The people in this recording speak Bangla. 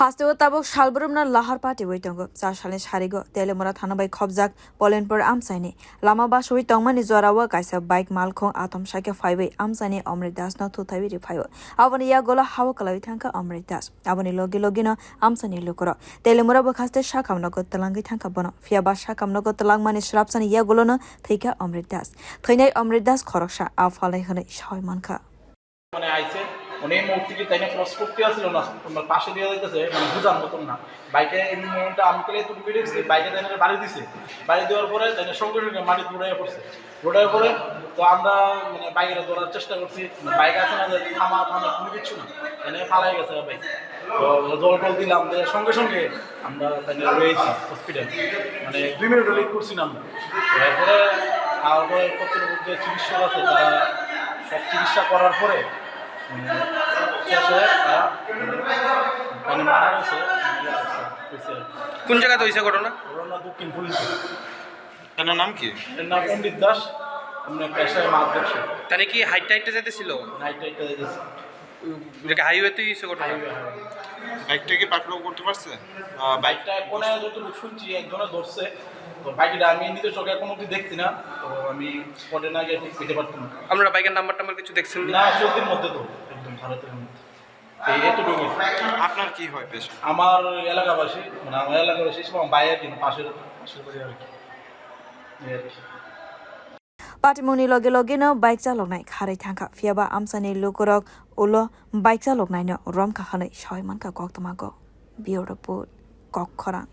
Hasteo tabok shalbrumna lahar party waitongo Chasalni sarigo Teliamura thana by khobjak Pulinpur amchaini lama ba shui tongmani zorawa kaisa bike malkhong atom shake five amchaini Amrit no thuthawi rifaiwo aboni ya gola hawa kalawi thangka Amrit aboni logi no amchaini lukoro Teliamura bo khaste shakamno go talangi thangka bono fiaba shakamno go talangmani shrapsani ya golo no thwikha Amrit thainai Amrit khorok sha afalai hone shoi manka মানে আইছে উনি মূর্তিটি তাইনে ক্রস করতে আসছিল না তোমার পাশে দিয়ে যাইতেছে মানে বুঝার মতন না বাইকে এই মোমেন্টটা আমি কলে তুমি বেরিয়েছি বাইকে তাইনে বাড়ি দিছে বাড়ি দেওয়ার পরে তাইনে সঙ্গে সঙ্গে মাটি দৌড়াইয়া পড়ছে দৌড়াইয়া পরে তো আমরা মানে বাইকের দৌড়ার চেষ্টা করছি বাইক আছে না থামা কোনো কিছু না তাইনে পালাই গেছে বাইক তো জল টল দিলাম সঙ্গে সঙ্গে আমরা তাইনে রয়েছি হসপিটাল মানে 2 মিনিট লেট করছি না আমরা এরপরে আর পরে কত যে চিকিৎসক আছে তারা সব চিকিৎসা করার পরে কোন জায়গাতে হয়েছে ঘটনা? দক্ষিণ পুলিনপুর। তার নাম কি? এর নাম অমৃত দাস। আমরা পেশায় মাছ ব্যবসা। তাহলে কি হাইটটা যেতেছিল? হাইটটা যেতেছে। এটা হাইওয়েতে হয়েছে ঘটনা। বাইকটা কি পাকড়াও করতে পারছে? বাইকটা কোনে যতটুকু শুনছি একজনে ধরছে। তো বাইকটা আমি নিজে চোখে কোনো কিছু দেখছি না। তো আমি স্পটে না গিয়ে ঠিক পেতে পারতাম না। আপনারা বাইকের নাম্বার কিছু দেখছেন না? চলতির মধ্যে তো একদম ভারতের মধ্যে। এতটুকু। আপনার কি হয় পেশা? আমার এলাকাবাসী মানে আমার এলাকাবাসী সব বাইরের কিন্তু পাশের বাড়ি আর কি। Patimoni loge no bike chaloknai kharai thangka fiaba amchaini lukurok ulo bike chaloknai no rom ka khanai shoi manka koktamago biorapur kok khorok